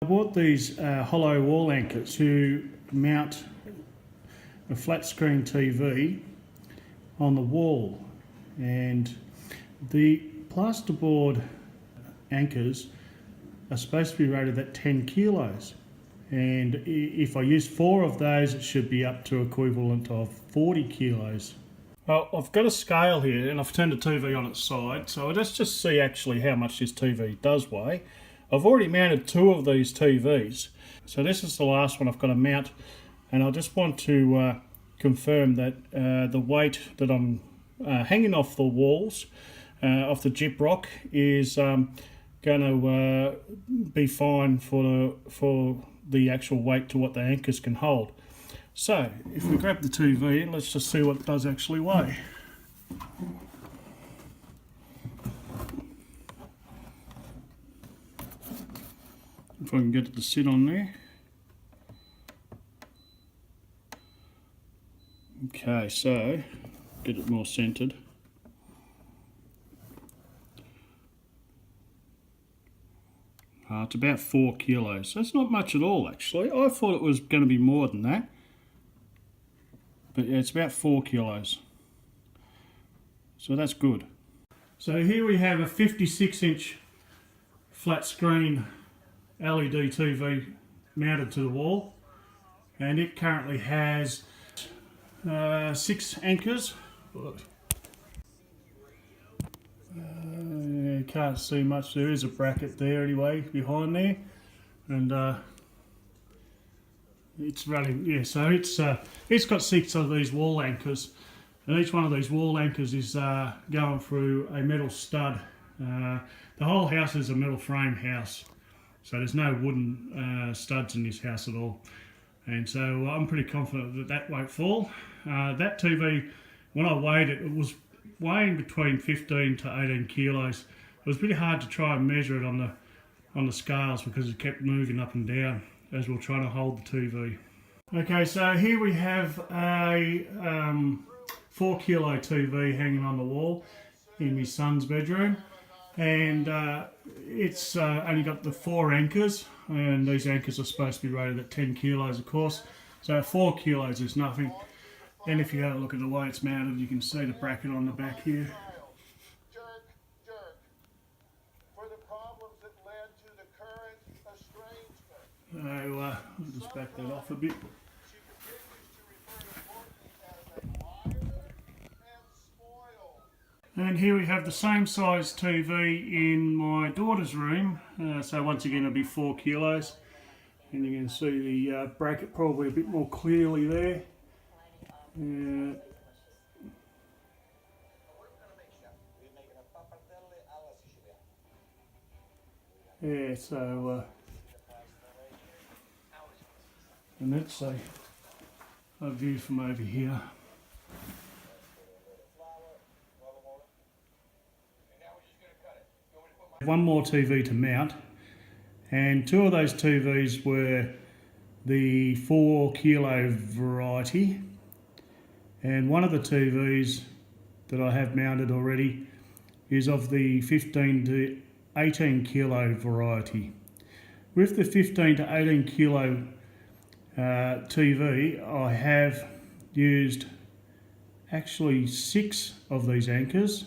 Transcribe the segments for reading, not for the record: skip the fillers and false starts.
I bought these hollow wall anchors to mount a flat screen TV on the wall, and the plasterboard anchors are supposed to be rated at 10 kilos, and if I use 4 of those it should be up to equivalent of 40 kilos. Well, I've got a scale here and I've turned the TV on its side, so let's just see actually how much this TV does weigh. I've already mounted 2 of these TVs, so this is the last one I've got to mount, and I just want to confirm that the weight that I'm hanging off the walls, off the gyprock, is going to be fine for the actual weight to what the anchors can hold. So if we grab the TV, let's just see what it does actually weigh. If I can get it to sit on there. Okay, so get it more centered. It's about 4 kilos. That's not much at all, actually. I thought it was going to be more than that. But yeah, it's about 4 kilos. So that's good. So here we have a 56-inch flat screen LED TV mounted to the wall, and it currently has 6 anchors. You can't see much. There is a bracket there anyway behind there, and it's running. Yeah, so it's got 6 of these wall anchors, and each one of these wall anchors is going through a metal stud. The whole house is a metal frame house, so there's no wooden studs in this house at all, and so I'm pretty confident that that won't fall. That TV, when I weighed it, it was weighing between 15 to 18 kilos. It was pretty hard to try and measure it on the scales because it kept moving up and down as we were trying to hold the TV. Okay, so here we have a 4 kilo TV hanging on the wall in my son's bedroom, and it's only got the 4 anchors, and these anchors are supposed to be rated at 10 kilos, of course, so 4 kilos is nothing. And if you have a look at the way it's mounted, you can see the bracket on the back here. So I'll just back that off a bit. And here we have the same size TV in my daughter's room. So once again it'll be 4 kilos. And you can see the bracket probably a bit more clearly there. Yeah, so and that's a view from over here. One more TV to mount, and 2 of those TVs were the 4 kilo variety, and one of the TVs that I have mounted already is of the 15 to 18 kilo variety. With the 15 to 18 kilo TV, I have used actually 6 of these anchors,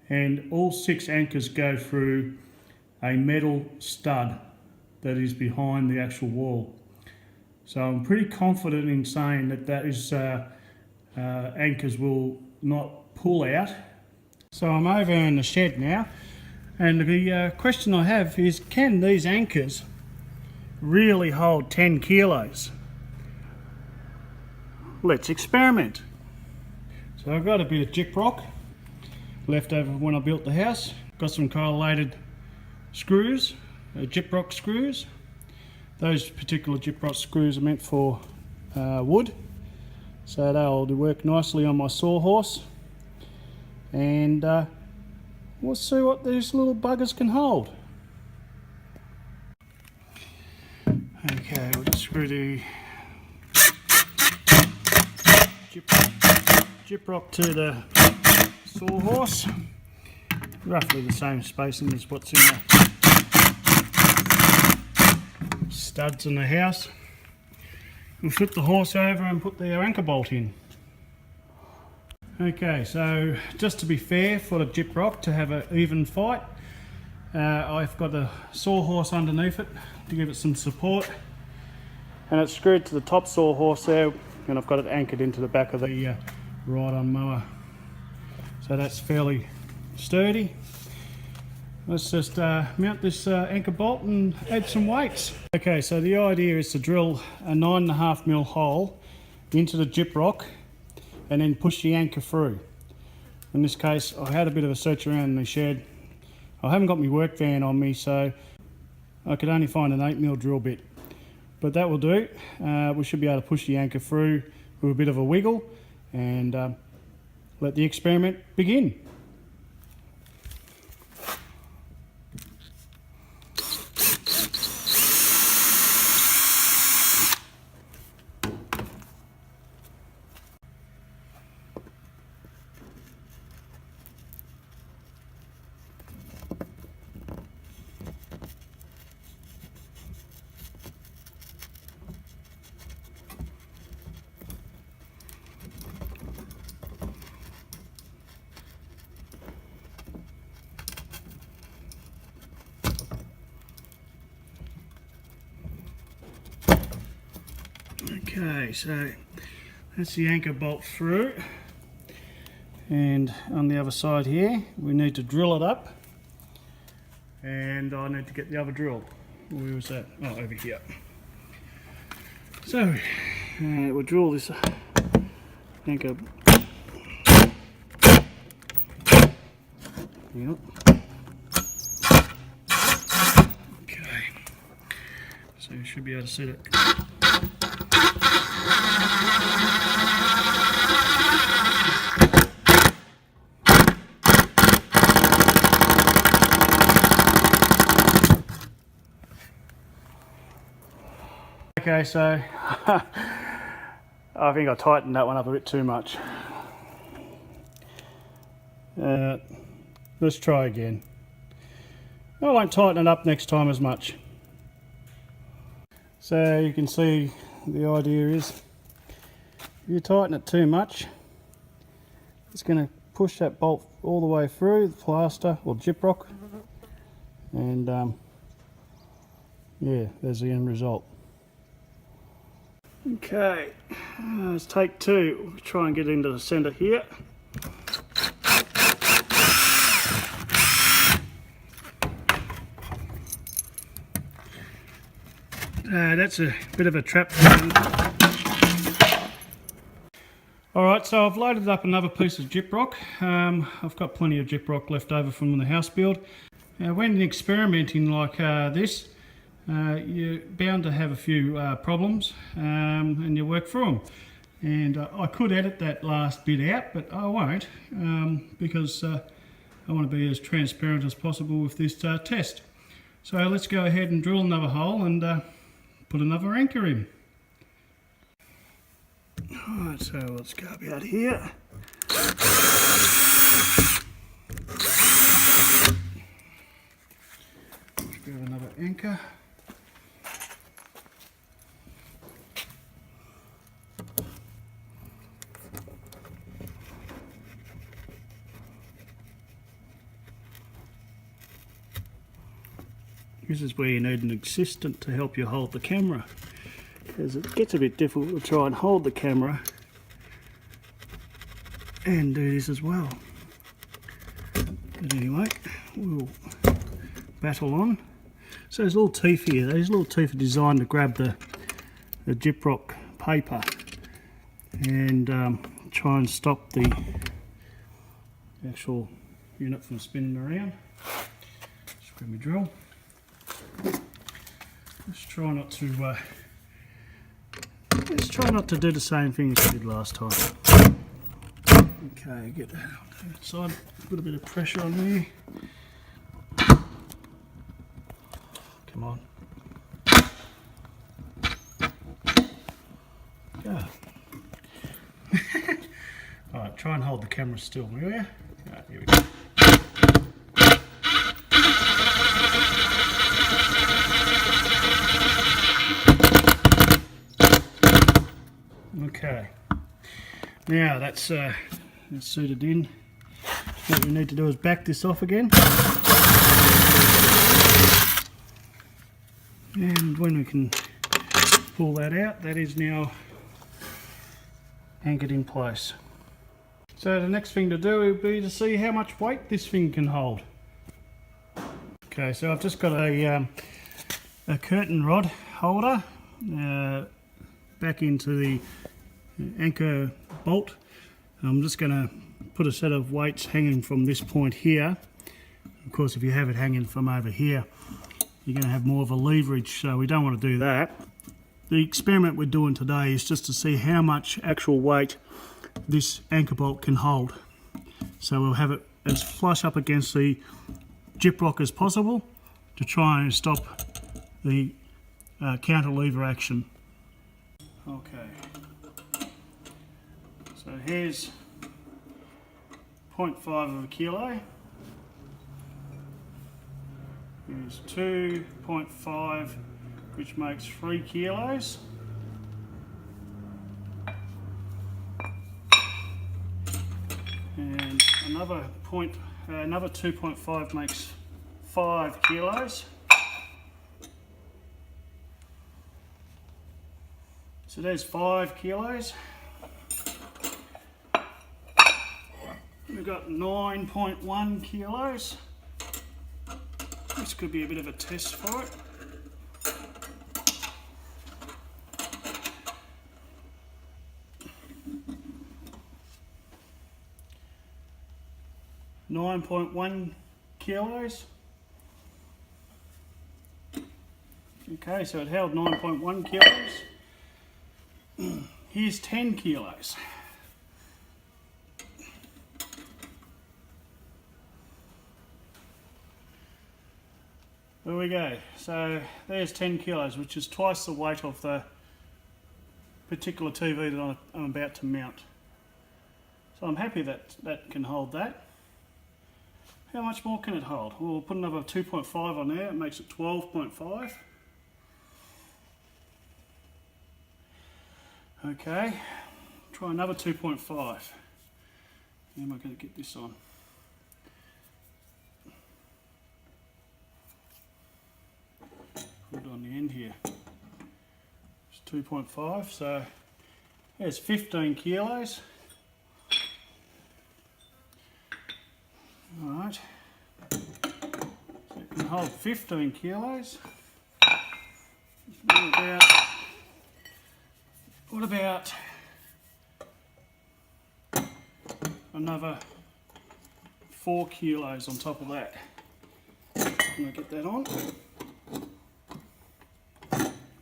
and all 6 anchors go through a metal stud that is behind the actual wall. So I'm pretty confident in saying that that is anchors will not pull out. So I'm over in the shed now, and the question I have is, can these anchors really hold 10 kilos? Let's experiment. So I've got a bit of gyprock left over when I built the house. Got some correlated screws, gyprock screws. Those particular gyprock screws are meant for wood, so they'll work nicely on my sawhorse. And we'll see what these little buggers can hold. Okay, we'll just screw the gyprock to the sawhorse, roughly the same spacing as what's in studs in the house. We'll flip the horse over and put the anchor bolt in. Okay, so just to be fair for the Gyprock to have an even fight, I've got a sawhorse underneath it to give it some support, and it's screwed to the top sawhorse there, and I've got it anchored into the back of the ride-on mower. So that's fairly sturdy. Let's just mount this anchor bolt and add some weights. Okay, so the idea is to drill a 9.5mm hole into the Gyprock and then push the anchor through. In this case, I had a bit of a search around in the shed. I haven't got my work van on me, so I could only find an 8mm drill bit. But that will do. We should be able to push the anchor through with a bit of a wiggle and let the experiment begin. Okay, so that's the anchor bolt through, and on the other side here we need to drill it up, and I need to get the other drill. Where was that? Oh, over here. So we'll drill this anchor. Yep. Okay, so you should be able to see it. Okay, so I think I tightened that one up a bit too much. Let's try again. I won't tighten it up next time as much. So you can see the idea is if you tighten it too much, it's going to push that bolt all the way through the plaster or Gyprock, and yeah, there's the end result. Okay, let's take two. We'll try and get into the centre here. That's a bit of a trap. Alright, so I've loaded up another piece of Gyprock. I've got plenty of Gyprock left over from the house build. Now, when experimenting like this, you're bound to have a few problems, and you work through them. And I could edit that last bit out, but I won't, because I want to be as transparent as possible with this test. So let's go ahead and drill another hole and put another anchor in. Alright, so let's go about here. Let's grab another anchor. This is where you need an assistant to help you hold the camera, because it gets a bit difficult to try and hold the camera and do this as well. But anyway, we'll battle on. So there's little teeth here. These little teeth are designed to grab the Gyprock paper and try and stop the actual unit from spinning around. Just grab my drill. Let's try not to do the same thing as we did last time. Okay, get that on the side. Put a bit of pressure on there. Come on. Go. Alright, try and hold the camera still, will you? Alright, here we go. Okay, now that's suited in. What we need to do is back this off again, and when we can pull that out, that is now anchored in place. So the next thing to do would be to see how much weight this thing can hold. Okay, so I've just got a curtain rod holder back into the anchor bolt. I'm just going to put a set of weights hanging from this point here. Of course, if you have it hanging from over here, you're going to have more of a leverage, so we don't want to do that. The experiment we're doing today is just to see how much actual weight this anchor bolt can hold. So we'll have it as flush up against the gyprock as possible to try and stop the cantilever action. Okay, so here's 0.5 of a kilo. Here's 2.5, which makes 3 kilos. And another 2.5 makes 5 kilos. So there's 5 kilos. We've got 9.1 kilos. This could be a bit of a test for it. .1 kilos. Okay, so it held 9.1 kilos. Here's 10 kilos. There we go. So there's 10 kilos, which is twice the weight of the particular TV that I'm about to mount. So I'm happy that that can hold that. How much more can it hold? Well, we'll put another 2.5 on there, it makes it 12.5. Okay, try another 2.5. How am I going to get this on? Put it on the end here. It's 2.5, so there's 15 kilos. Alright, so it can hold 15 kilos. What about another 4 kilos on top of that? Can I get that on?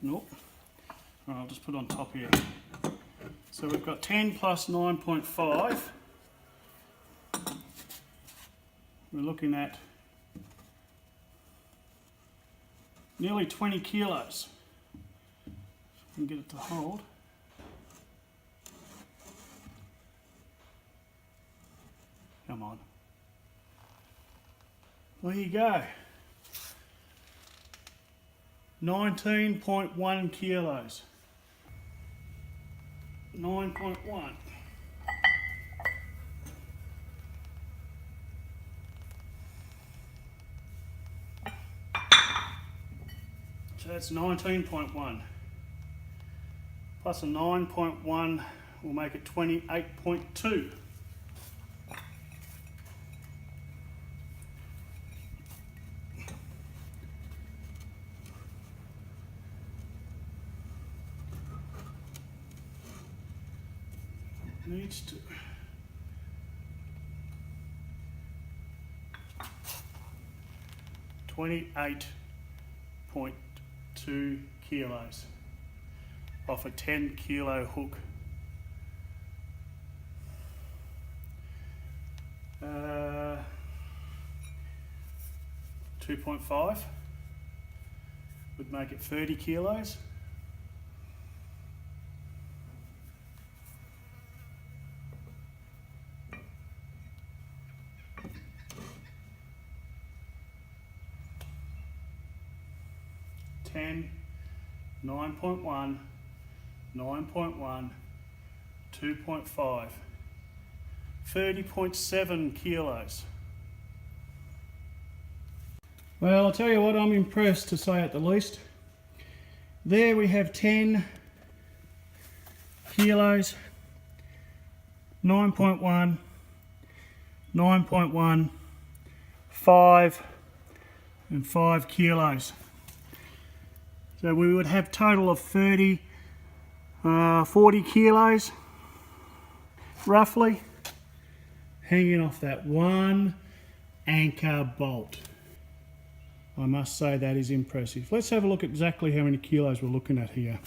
Nope. I'll just put it on top here. So we've got 10 plus 9.5. We're looking at nearly 20 kilos. If I can get it to hold. Come on. There you go. 19.1 kilos. 9.1. So that's 19.1. Plus a 9.1 will make it 28.2. Needs to 28.2 kilos off a 10 kilo hook. 2.5 would make it 30 kilos. Ten, 9.1, 9.1, 2.5, 30.7 kilos. Well, I'll tell you what, I'm impressed, to say at the least. There we have 10 kilos, 9.1, 9.1, 5 and 5 kilos. So we would have total of 40 kilos roughly hanging off that one anchor bolt. I must say that is impressive. Let's have a look at exactly how many kilos we're looking at here.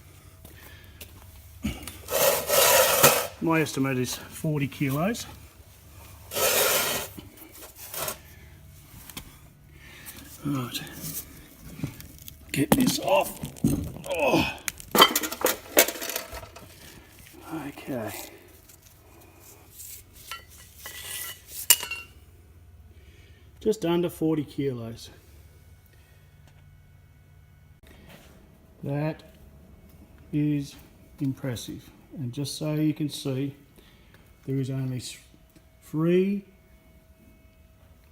My estimate is 40 kilos. Right, get this off. Oh. Okay. Just under 40 kilos. That is impressive. And just so you can see, there is only 3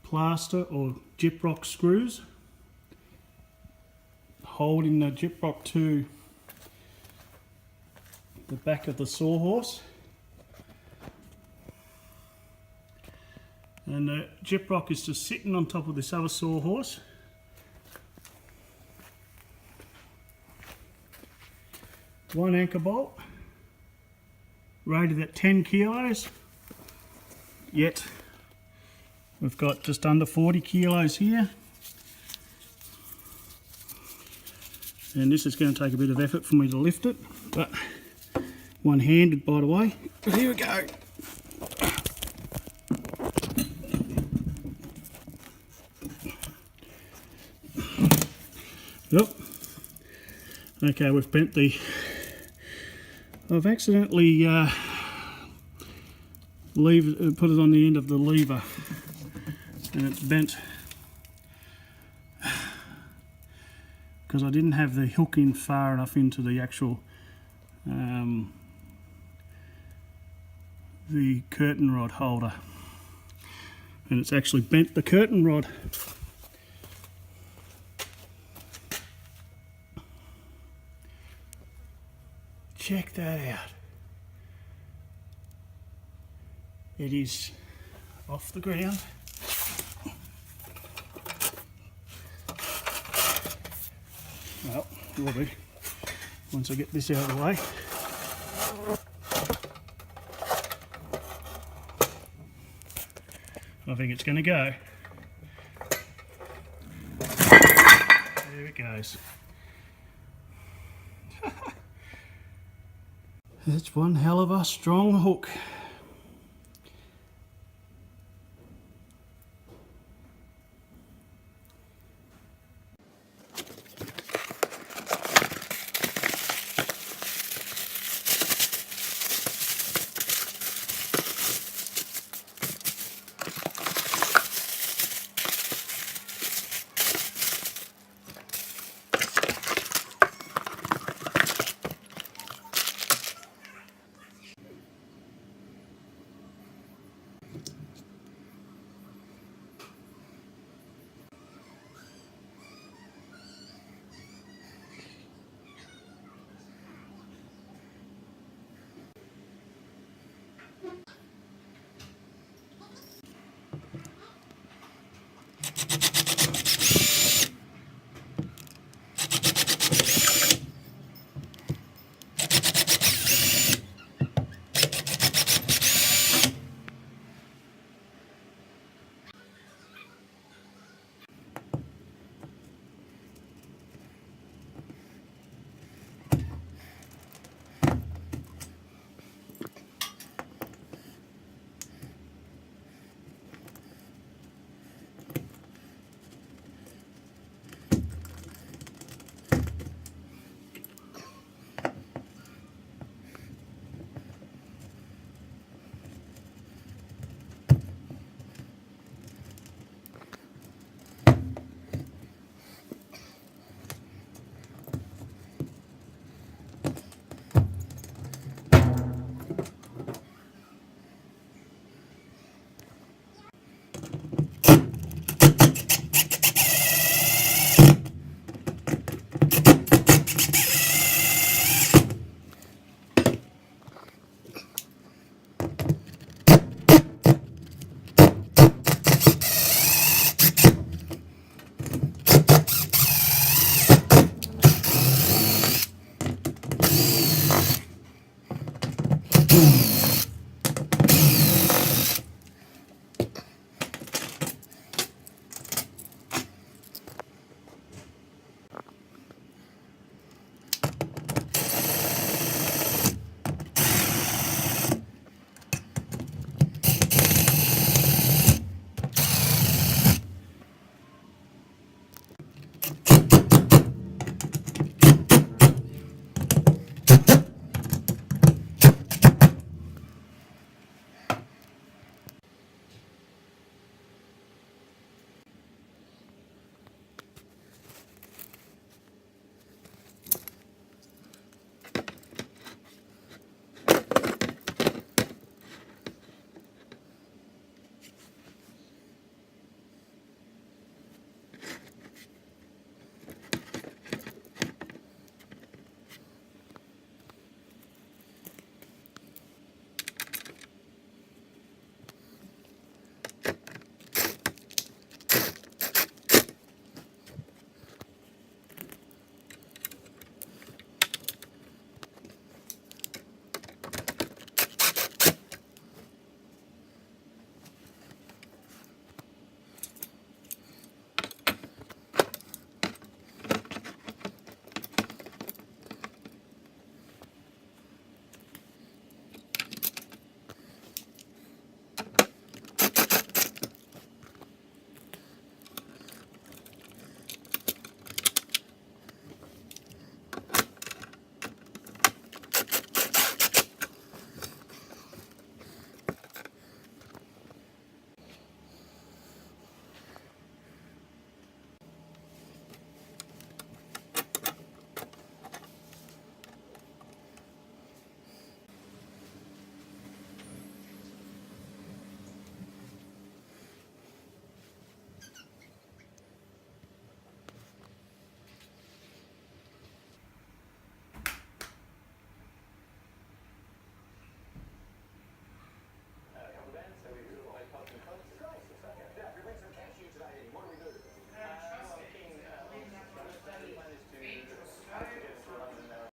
plaster or gyprock screws holding the gyprock to the back of the sawhorse, and the gyprock is just sitting on top of this other sawhorse. One anchor bolt rated at 10 kilos, yet we've got just under 40 kilos here, and this is going to take a bit of effort for me to lift it, but one-handed, by the way. But here we go. Yep. Okay, we've bent the... I've accidentally put it on the end of the lever, and it's bent because I didn't have the hook in far enough into the actual the curtain rod holder, and it's actually bent the curtain rod. Check that out. It is off the ground. Well, it will be once I get this out of the way. I think it's going to go. There it goes. That's one hell of a strong hook.